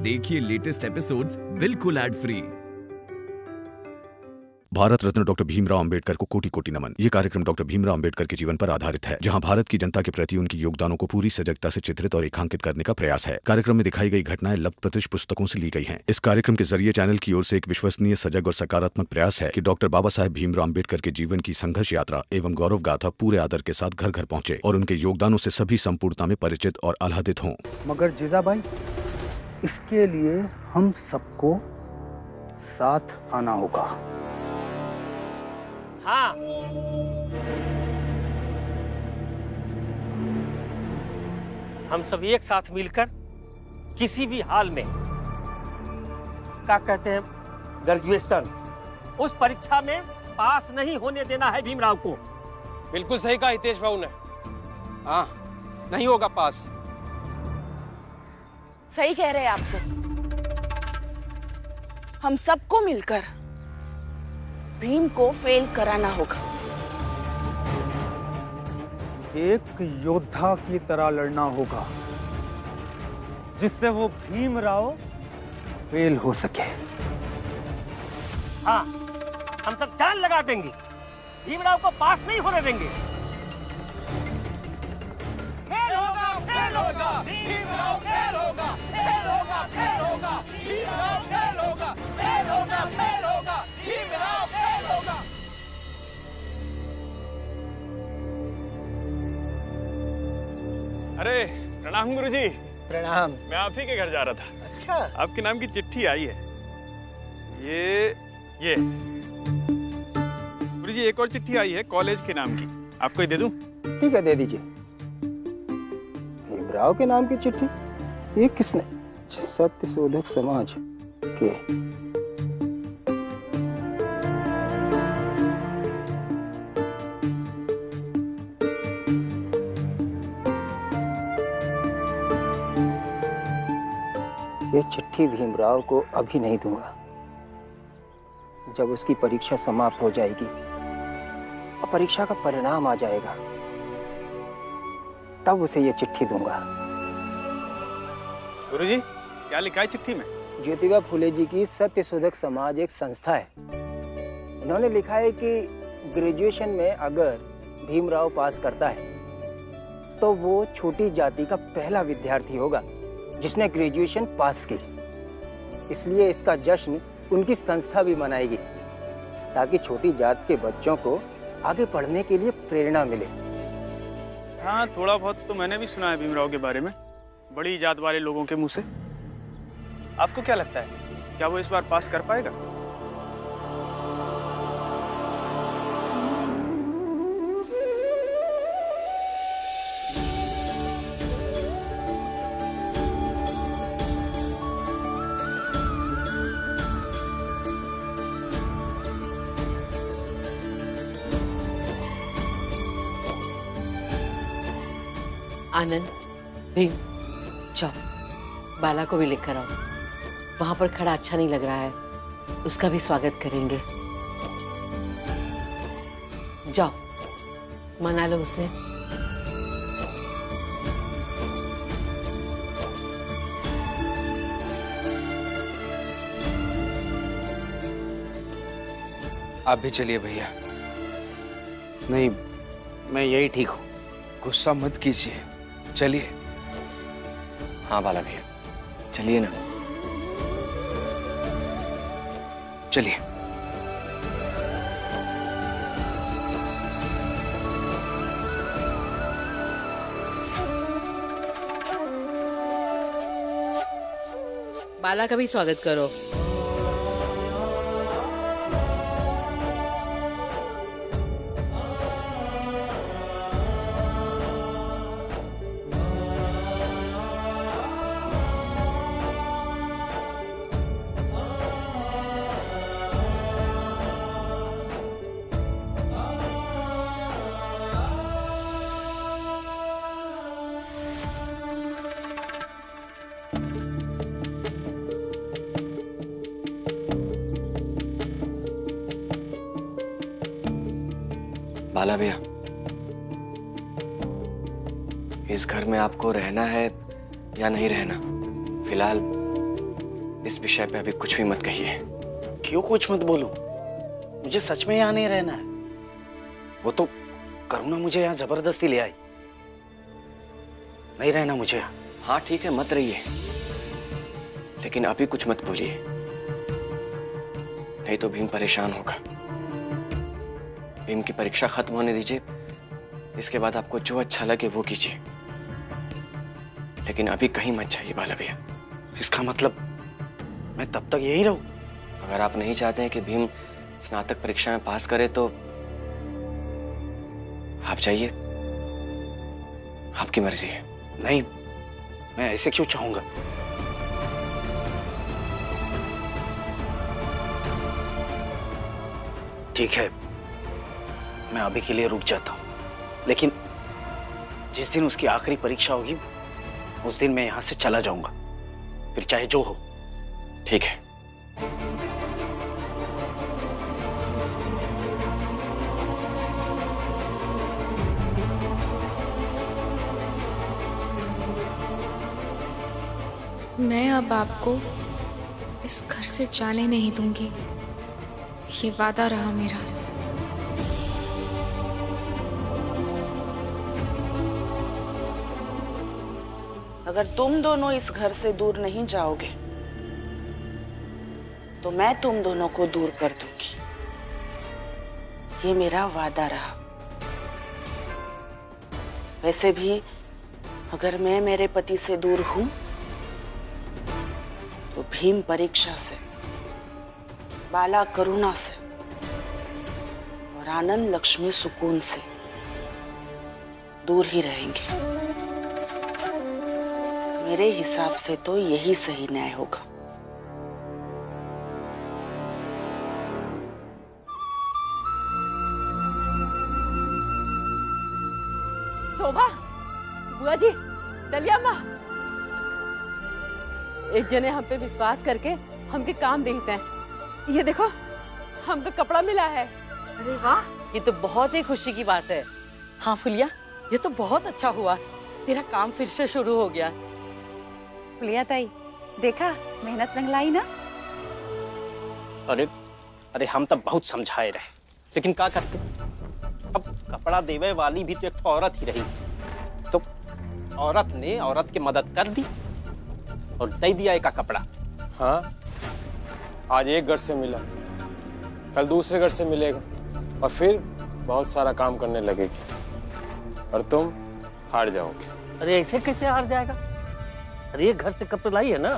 देखिए latest episodes बिल्कुल ad free. Bharat Ratna doctor Bhimrao Ambedkar को कोटि कोटि नमन। ये कार्यक्रम डॉक्टर भीमराव अंबेडकर के जीवन पर आधारित है, जहां भारत की जनता के प्रति उनके योगदानों को पूरी सजगता से चित्रित और रेखांकित करने का प्रयास है। कार्यक्रम में दिखाई गई घटनाएं लब्ध-प्रतिष्ठ पुस्तकों से ली गई हैं। इस कार्यक्रम के जरिए चैनल की ओर से एक विश्वसनीय, सजग और सकारात्मक प्रयास है कि डॉक्टर बाबा साहेब भीमराव अंबेडकर के जीवन की संघर्ष यात्रा एवं गौरव गाथा पूरे आदर के साथ घर घर पहुंचे और उनके योगदानों से सभी संपूर्णता में परिचित और आह्लादित हों। मगर जीजाबाई, इसके लिए हम सबको साथ आना होगा। हाँ, हम सब एक साथ मिलकर किसी भी हाल में, क्या कहते हैं, ग्रेजुएशन, उस परीक्षा में पास नहीं होने देना है भीमराव को। बिल्कुल सही कहा हितेश बाबू ने। हाँ, नहीं होगा पास। सही कह रहे हैं आपसे। हम सबको मिलकर भीम को फेल कराना होगा। एक योद्धा की तरह लड़ना होगा, जिससे वो भीमराव फेल हो सके। हाँ, हम सब जान लगा देंगे, भीमराव को पास नहीं होने देंगे। फेल होगा, फेल होगा, भीमराव फेल होगा, फेल होगा, फेल होगा, भीमराव फेल होगा, फेल होगा, फेल होगा, भीमराव फेल होगा। अरे प्रणाम गुरुजी। प्रणाम। मैं आप ही के घर जा रहा था। अच्छा, आपके नाम की चिट्ठी आई है। ये गुरुजी, एक और चिट्ठी आई है कॉलेज के नाम की, आपको ही दे दूं? ठीक है, दे दीजिए। भीमराव के नाम की चिट्ठी? ये किसने? सत्य शोधक समाज के। ये चिट्ठी भीमराव को अभी नहीं दूंगा। जब उसकी परीक्षा समाप्त हो जाएगी और परीक्षा का परिणाम आ जाएगा, तब उसे ये चिट्ठी दूंगा। गुरुजी, क्या लिखा है चिट्ठी में? ज्योतिबा फुले जी की सत्य शोधक समाज एक संस्था है। इन्होंने लिखा है कि ग्रेजुएशन में अगर भीमराव पास करता है तो वो छोटी जाति का पहला विद्यार्थी होगा जिसने ग्रेजुएशन पास की। इसलिए इसका जश्न उनकी संस्था भी मनाएगी, ताकि छोटी जात के बच्चों को आगे पढ़ने के लिए प्रेरणा मिले। हाँ, थोड़ा बहुत तो मैंने भी सुना है भीमराव के बारे में, बड़ी जात वाले लोगों के मुंह से। आपको क्या लगता है, क्या वो इस बार पास कर पाएगा? आनंद, भीम, जाओ बाला को भी लेकर आओ। वहां पर खड़ा अच्छा नहीं लग रहा है, उसका भी स्वागत करेंगे। जाओ मना लो उसे। आप भी चलिए भैया। नहीं, मैं यही ठीक हूँ। गुस्सा मत कीजिए, चलिए। हाँ बाला भैया, चलिए ना। चलिए। बाला का भी स्वागत करो। बाला भैया, इस घर में आपको रहना है या नहीं रहना? फिलहाल इस विषय पे अभी कुछ भी मत कहिए। क्यों कुछ मत बोलूं? मुझे सच में यहाँ नहीं रहना है। वो तो करुणा मुझे यहाँ जबरदस्ती ले आई। नहीं रहना मुझे यहाँ। हाँ ठीक है, मत रहिए, लेकिन अभी कुछ मत बोलिए, नहीं तो भीम परेशान होगा। भीम की परीक्षा खत्म होने दीजिए, इसके बाद आपको जो अच्छा लगे वो कीजिए, लेकिन अभी कहीं मत जाइए बाला भैया। इसका मतलब मैं तब तक यही रहूं? अगर आप नहीं चाहते हैं कि भीम स्नातक परीक्षा में पास करे तो आप जाइए, आपकी मर्जी है। नहीं, मैं ऐसे क्यों चाहूंगा? ठीक है, मैं अभी के लिए रुक जाता हूं, लेकिन जिस दिन उसकी आखिरी परीक्षा होगी उस दिन मैं यहां से चला जाऊंगा, फिर चाहे जो हो। ठीक है। मैं अब आपको इस घर से जाने नहीं दूंगी, ये वादा रहा मेरा। अगर तुम दोनों इस घर से दूर नहीं जाओगे तो मैं तुम दोनों को दूर कर दूंगी, ये मेरा वादा रहा। वैसे भी अगर मैं मेरे पति से दूर हूं तो भीम परीक्षा से, बाला करुणा से और आनंद लक्ष्मी सुकून से दूर ही रहेंगे। मेरे हिसाब से तो यही सही न्याय होगा। शोभा, बुआ जी, दलिया माँ, एक जने हम पे विश्वास करके हमके काम दे हैं। ये देखो, हमको कपड़ा मिला है। अरे वाह, ये तो बहुत ही खुशी की बात है। हाँ फुलिया, ये तो बहुत अच्छा हुआ, तेरा काम फिर से शुरू हो गया। फुलिया ताई, देखा मेहनत रंग लाई ना। अरे अरे हम तब बहुत समझाए रहे, लेकिन क्या करते, अब कपड़ा देवे वाली भी तो एक औरत ही रही, तो औरत ने औरत की मदद कर दी और दे दिया एक कपड़ा। हाँ, आज एक घर से मिला, कल दूसरे घर से मिलेगा और फिर बहुत सारा काम करने लगेगी और तुम हार जाओगे। अरे ऐसे कैसे हार जाएगा? अरे एक घर से कपड़े लाई है ना,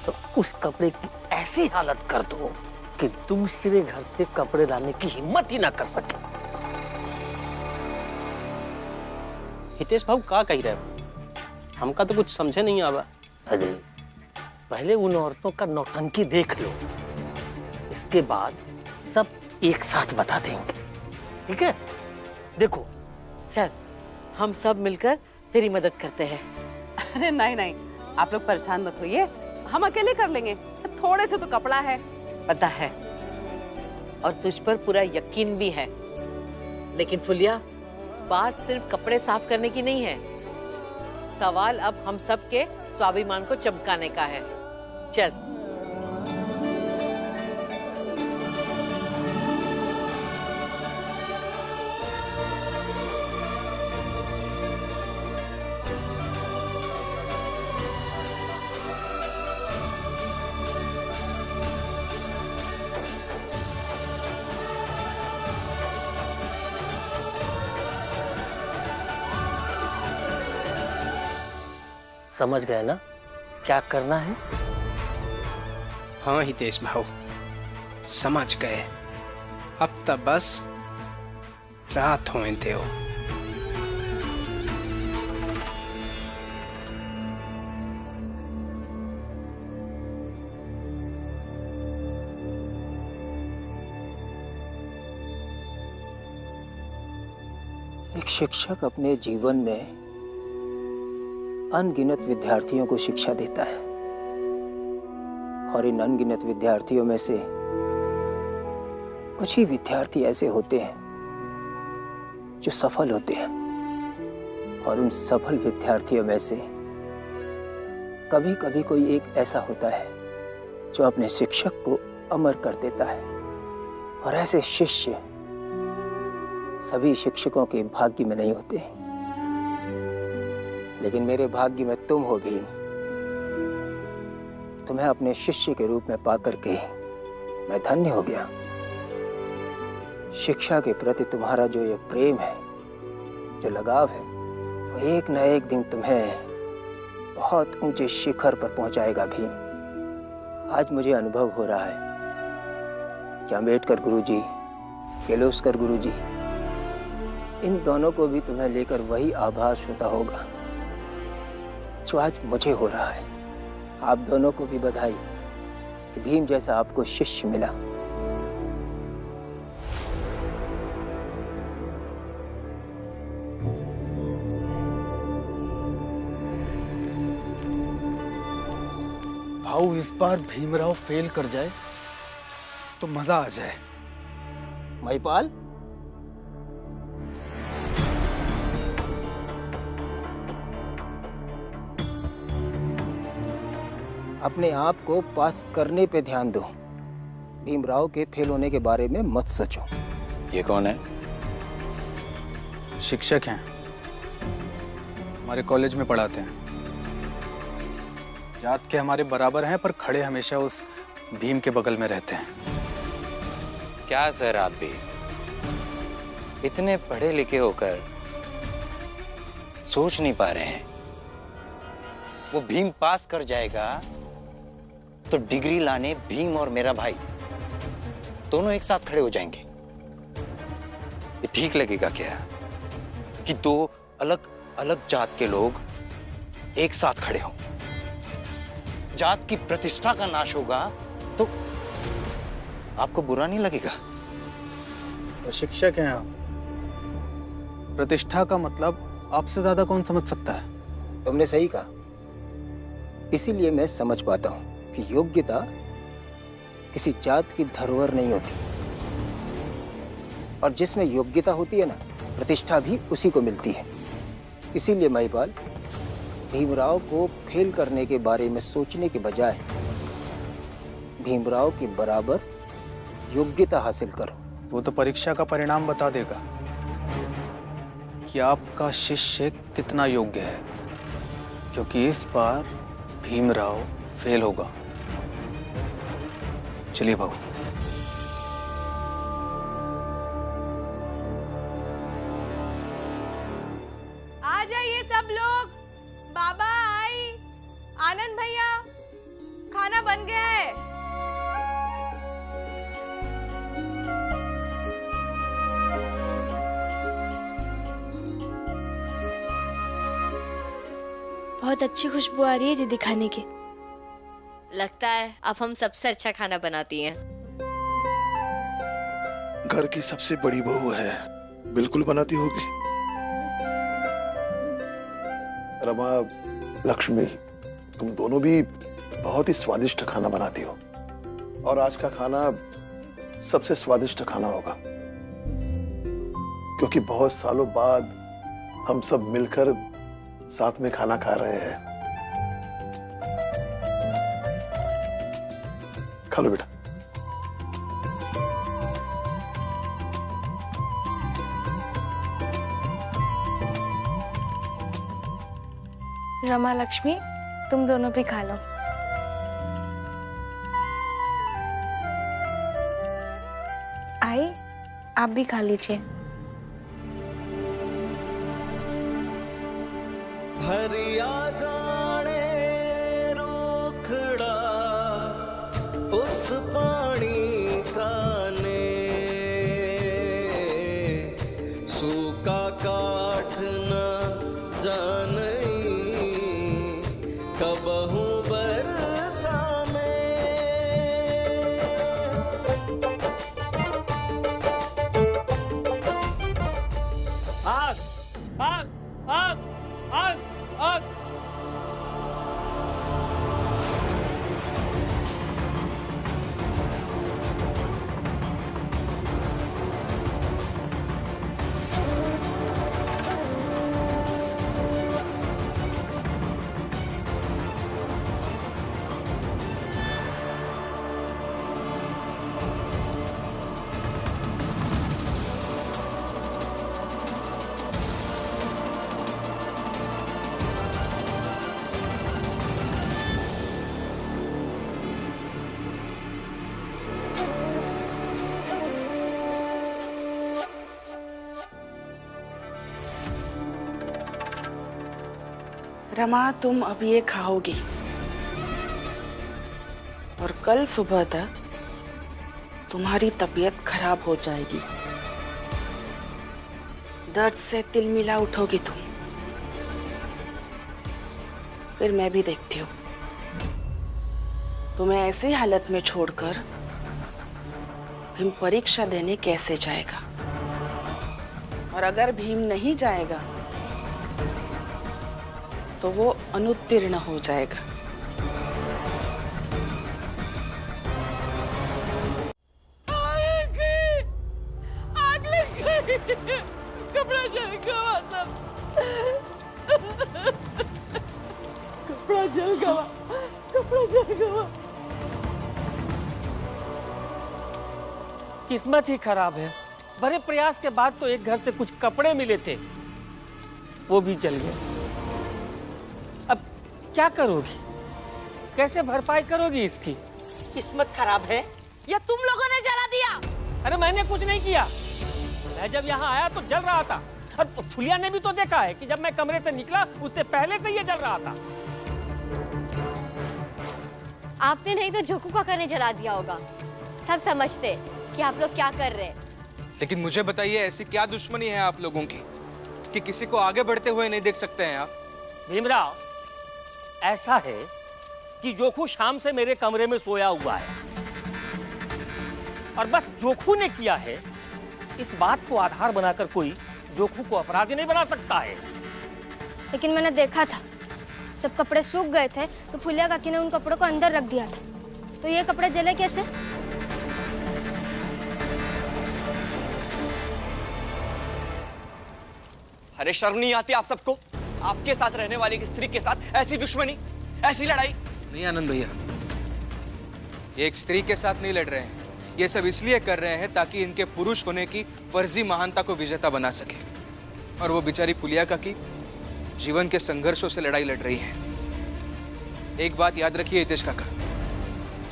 तो उस कपड़े की ऐसी हालत कर दो कि दूसरे घर से कपड़े लाने की हिम्मत ही ना कर सके। हितेश भाऊ क्या कह रहे हो? हमका तो कुछ समझे नहीं आवा। अरे पहले उन औरतों का नौटंकी देख लो, इसके बाद सब एक साथ बता देंगे, ठीक है? देखो, चल हम सब मिलकर तेरी मदद करते हैं। अरे नहीं नहीं, आप लोग परेशान मत होइए, हम अकेले कर लेंगे, थोड़े से तो कपड़ा है। पता है, और तुझ पर पूरा यकीन भी है, लेकिन फुलिया, बात सिर्फ कपड़े साफ करने की नहीं है, सवाल अब हम सब के स्वाभिमान को चमकाने का है। चल। समझ गए ना क्या करना है? हाँ हितेश भाऊ, समझ गए। अब तक बस रात होने दो। एक शिक्षक अपने जीवन में अनगिनत विद्यार्थियों को शिक्षा देता है, और इन अनगिनत विद्यार्थियों में से कुछ ही विद्यार्थी ऐसे होते हैं जो सफल होते हैं, और उन सफल विद्यार्थियों में से कभी कभी कोई एक ऐसा होता है जो अपने शिक्षक को अमर कर देता है। और ऐसे शिष्य सभी शिक्षकों के भाग्य में नहीं होते, लेकिन मेरे भाग्य में तुम हो भीम। तुम्हें अपने शिष्य के रूप में पाकर के मैं धन्य हो गया। शिक्षा के प्रति तुम्हारा जो ये प्रेम है, जो लगाव है, वो एक न एक दिन तुम्हें बहुत ऊंचे शिखर पर पहुंचाएगा भीम। आज मुझे अनुभव हो रहा है कि अम्बेडकर गुरुजी, किर्लोस्कर गुरुजी, इन दोनों को भी तुम्हें लेकर वही आभास होता होगा जो आज मुझे हो रहा है। आप दोनों को भी बधाई कि भीम जैसा आपको शिष्य मिला। भाऊ, इस बार भीमराव फेल कर जाए तो मजा आ जाए। महिपाल, अपने आप को पास करने पे ध्यान दो। भीमराव के फेल होने के बारे में मत सोचो। ये कौन है? शिक्षक हैं, हमारे कॉलेज में पढ़ाते हैं। जात के हमारे बराबर हैं, पर खड़े हमेशा उस भीम के बगल में रहते हैं। क्या सर, आप भी इतने पढ़े लिखे होकर सोच नहीं पा रहे हैं? वो भीम पास कर जाएगा तो डिग्री लाने भीम और मेरा भाई दोनों एक साथ खड़े हो जाएंगे। ये ठीक लगेगा क्या कि दो अलग अलग जात के लोग एक साथ खड़े हों? जात की प्रतिष्ठा का नाश होगा तो आपको बुरा नहीं लगेगा? तो शिक्षक हैं आप, प्रतिष्ठा का मतलब आपसे ज्यादा कौन समझ सकता है? तुमने सही कहा। इसीलिए मैं समझ पाता हूं कि योग्यता किसी जात की धरोहर नहीं होती, और जिसमें योग्यता होती है ना, प्रतिष्ठा भी उसी को मिलती है। इसीलिए महिपाल, भीमराव को फेल करने के बारे में सोचने के बजाय भीमराव के बराबर योग्यता हासिल करो। वो तो परीक्षा का परिणाम बता देगा कि आपका शिष्य कितना योग्य है, क्योंकि इस बार भीमराव फेल होगा। चलिए बाबू। आ जाइए सब लोग। बाबा, आई, आनंद भैया, खाना बन गया है। बहुत अच्छी खुशबू आ रही है दीदी खाने की। लगता है अब हम सबसे अच्छा खाना बनाती हैं। घर की सबसे बड़ी बहू है, बिल्कुल बनाती होगी। रमा, लक्ष्मी, तुम दोनों भी बहुत ही स्वादिष्ट खाना बनाती हो, और आज का खाना सबसे स्वादिष्ट खाना होगा, क्योंकि बहुत सालों बाद हम सब मिलकर साथ में खाना खा रहे हैं। खा लो बेटा। रमा, लक्ष्मी, तुम दोनों भी खा लो। आई, आप भी खा लीजिए। हरिया जाने रूखड़ा उस पानी का ने, सूखा काठ न जाने कबहू बरसा में। रमा, तुम अब ये खाओगी और कल सुबह तक तुम्हारी तबीयत खराब हो जाएगी। दर्द से तिलमिला उठोगी तुम। फिर मैं भी देखती हूँ तुम्हें ऐसी हालत में छोड़कर भीम परीक्षा देने कैसे जाएगा। और अगर भीम नहीं जाएगा तो वो अनुत्तीर्ण हो जाएगा। आग लग गई, कपड़ा जल गया सब, कपड़ा जल गया, कपड़ा जल गया। किस्मत ही खराब है। बड़े प्रयास के बाद तो एक घर से कुछ कपड़े मिले थे, वो भी जल गए। अब क्या करोगी? कैसे भरपाई करोगी इसकी? किस्मत खराब है या तुम लोगों ने जला दिया? अरे मैंने कुछ नहीं किया। मैं जब यहाँ आया तो जल रहा था। और फुलिया ने भी तो देखा है कि जब मैं कमरे से निकला उससे पहले से ये जल रहा था। आपने नहीं तो जोकू काका ने जला दिया होगा। सब समझते कि आप लोग क्या कर रहे हैं। लेकिन मुझे बताइए, ऐसी क्या दुश्मनी है आप लोगों की कि किसी को आगे बढ़ते हुए नहीं देख सकते हैं आप? भीमराव, ऐसा है कि जोखू शाम से मेरे कमरे में सोया हुआ है और बस जोखू ने किया है, इस बात को आधार बनाकर कोई जोखू को अपराधी नहीं बना सकता है। लेकिन मैंने देखा था जब कपड़े सूख गए थे तो फुलिया काकी ने उन कपड़ों को अंदर रख दिया था, तो ये कपड़े जले कैसे? अरे शर्म नहीं आती आप सबको? आपके साथ रहने वाली एक स्त्री के साथ ऐसी दुश्मनी, ऐसी लड़ाई? नहीं आनंद भैया, ये एक स्त्री के साथ नहीं लड़ रहे हैं। ये सब इसलिए कर रहे हैं ताकि इनके पुरुष होने की फर्जी महानता को विजेता बना सके। और वो बेचारी फुलिया काकी जीवन के संघर्षों से लड़ाई लड़ रही है। एक बात याद रखिए हितेश काका,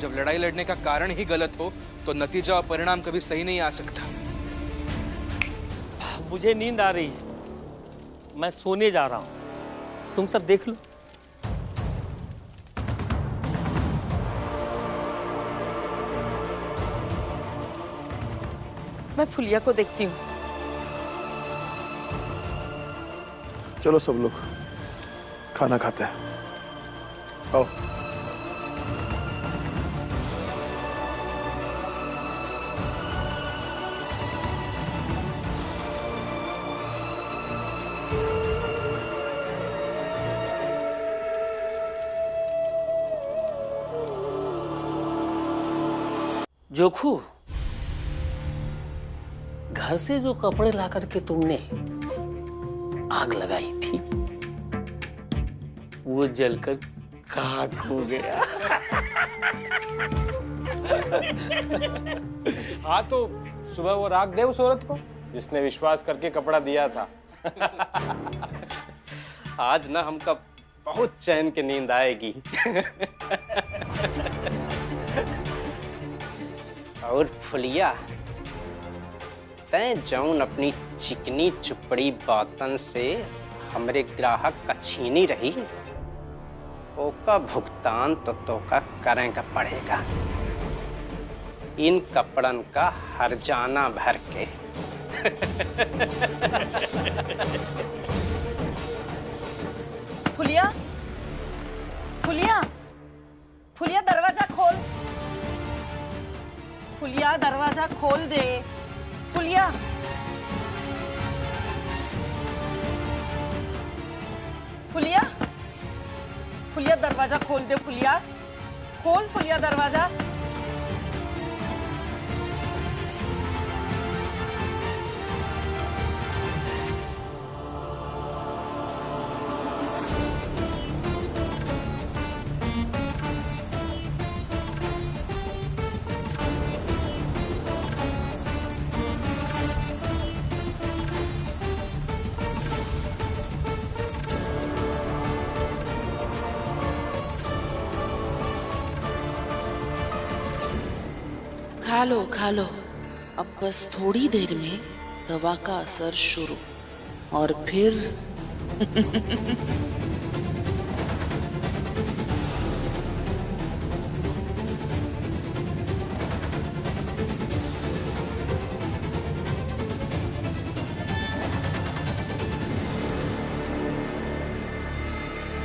जब लड़ाई लड़ने का कारण ही गलत हो तो नतीजा और परिणाम कभी सही नहीं आ सकता। मुझे नींद आ रही है, मैं सोने जा रहा हूं। तुम सब देख लो। मैं फुलिया को देखती हूँ। चलो सब लोग खाना खाते हैं। आओ। जोखू, घर से जो कपड़े ला करके तुमने आग लगाई थी वो जलकर खाक हो गया। हाँ तो सुबह वो राख दे उस औरत को जिसने विश्वास करके कपड़ा दिया था। आज ना हमका बहुत चैन की नींद आएगी। और फुलिया, तैं जौन अपनी चिकनी चुपड़ी बातन से हमरे ग्राहक का छीनी रही, ओका भुगतान तो तोका करेगा पड़ेगा, इन कपड़न का हर्जाना भर के। फुलिया, फुलिया, फुलिया दरवाजा खोल। फुलिया दरवाजा खोल दे। फुलिया, फुलिया, फुलिया दरवाजा खोल दे। फुलिया खोल, फुलिया दरवाजा। खा लो खा लो, अब बस थोड़ी देर में दवा का असर शुरू, और फिर